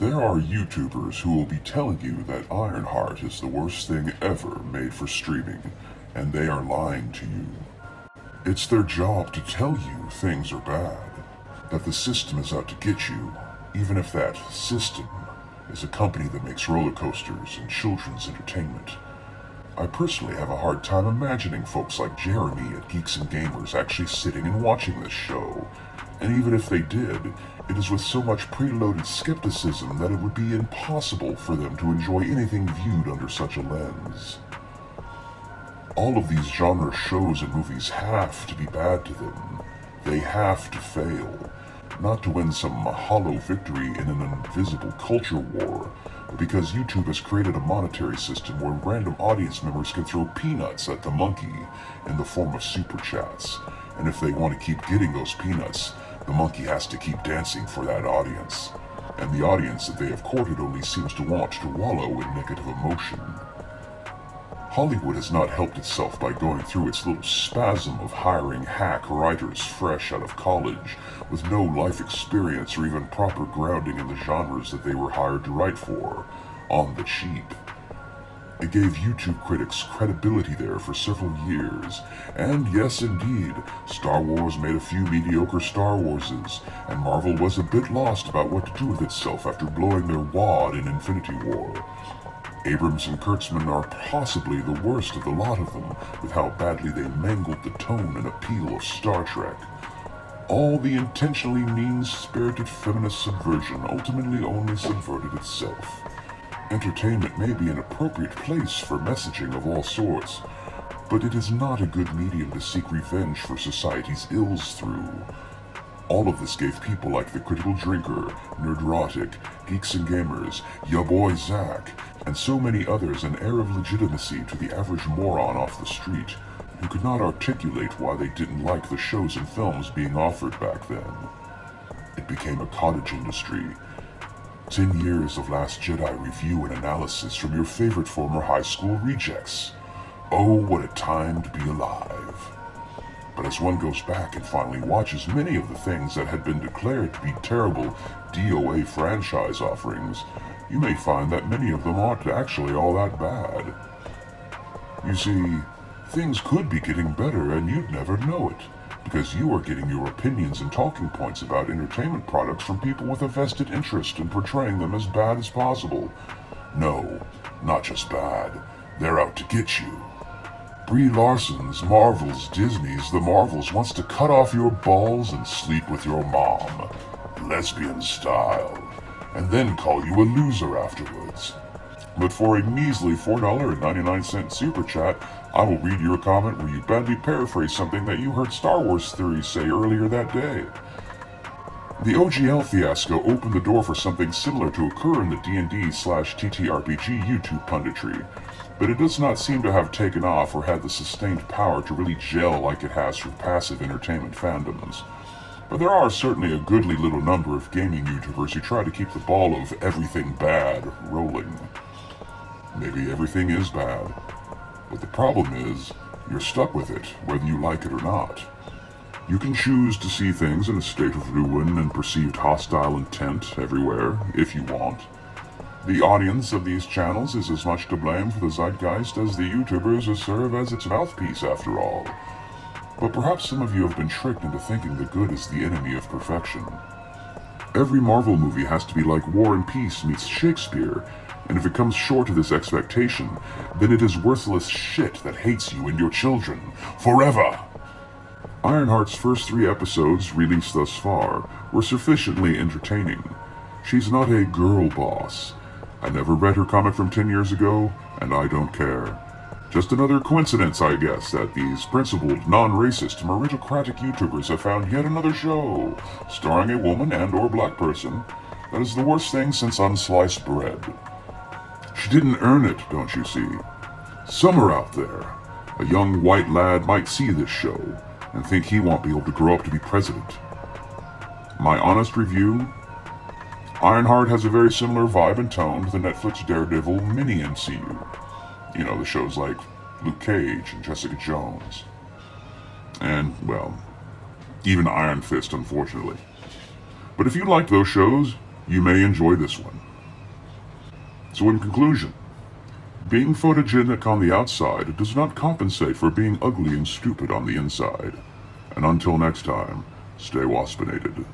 There are YouTubers who will be telling you that Ironheart is the worst thing ever made for streaming, and they are lying to you. It's their job to tell you things are bad, that the system is out to get you, even if that system is a company that makes roller coasters and children's entertainment. I personally have a hard time imagining folks like Jeremy at Geeks and Gamers actually sitting and watching this show, and even if they did, it is with so much preloaded skepticism that it would be impossible for them to enjoy anything viewed under such a lens. All of these genre shows and movies have to be bad to them. They have to fail, not to win some hollow victory in an invisible culture war, but because YouTube has created a monetary system where random audience members can throw peanuts at the monkey in the form of super chats, and if they want to keep getting those peanuts, the monkey has to keep dancing for that audience, and the audience that they have courted only seems to want to wallow in negative emotion. Hollywood has not helped itself by going through its little spasm of hiring hack writers fresh out of college with no life experience or even proper grounding in the genres that they were hired to write for, on the cheap. It gave YouTube critics credibility there for several years, and yes indeed, Star Wars made a few mediocre Star Warses, and Marvel was a bit lost about what to do with itself after blowing their wad in Infinity War. Abrams and Kurtzman are possibly the worst of the lot of them, with how badly they mangled the tone and appeal of Star Trek. All the intentionally mean-spirited feminist subversion ultimately only subverted itself. Entertainment may be an appropriate place for messaging of all sorts, but it is not a good medium to seek revenge for society's ills through. All of this gave people like The Critical Drinker, Nerdrotic, Geeks and Gamers, Ya Boy Zach, and so many others an air of legitimacy to the average moron off the street, who could not articulate why they didn't like the shows and films being offered back then. It became a cottage industry. 10 years of Last Jedi review and analysis from your favorite former high school rejects. Oh, what a time to be alive. But as one goes back and finally watches many of the things that had been declared to be terrible DOA franchise offerings, you may find that many of them aren't actually all that bad. You see, things could be getting better and you'd never know it, because you are getting your opinions and talking points about entertainment products from people with a vested interest in portraying them as bad as possible. No, not just bad, they're out to get you. Brie Larson's Marvel's Disney's The Marvels wants to cut off your balls and sleep with your mom, lesbian style, and then call you a loser afterwards. But for a measly $4.99 super chat, I will read your comment where you badly paraphrase something that you heard Star Wars theories say earlier that day. The OGL fiasco opened the door for something similar to occur in the D&D/TTRPG YouTube punditry, but it does not seem to have taken off or had the sustained power to really gel like it has for passive entertainment fandoms. But there are certainly a goodly little number of gaming YouTubers who try to keep the ball of everything bad rolling. Maybe everything is bad, but the problem is, you're stuck with it, whether you like it or not. You can choose to see things in a state of ruin and perceived hostile intent everywhere, if you want. The audience of these channels is as much to blame for the zeitgeist as the YouTubers who serve as its mouthpiece, after all. But perhaps some of you have been tricked into thinking the good is the enemy of perfection. Every Marvel movie has to be like War and Peace meets Shakespeare, and if it comes short of this expectation, then it is worthless shit that hates you and your children, forever! Ironheart's first 3 episodes, released thus far, were sufficiently entertaining. She's not a girl boss. I never read her comic from 10 years ago, and I don't care. Just another coincidence, I guess, that these principled, non-racist, meritocratic YouTubers have found yet another show, starring a woman and/or black person, that is the worst thing since unsliced bread. She didn't earn it, don't you see? Somewhere out there, a young white lad might see this show and think he won't be able to grow up to be president. My honest review? Ironheart has a very similar vibe and tone to the Netflix Daredevil mini-MCU. You know, the shows like Luke Cage and Jessica Jones. And, well, even Iron Fist, unfortunately. But if you like those shows, you may enjoy this one. So in conclusion, being photogenic on the outside does not compensate for being ugly and stupid on the inside. And until next time, stay waspinated.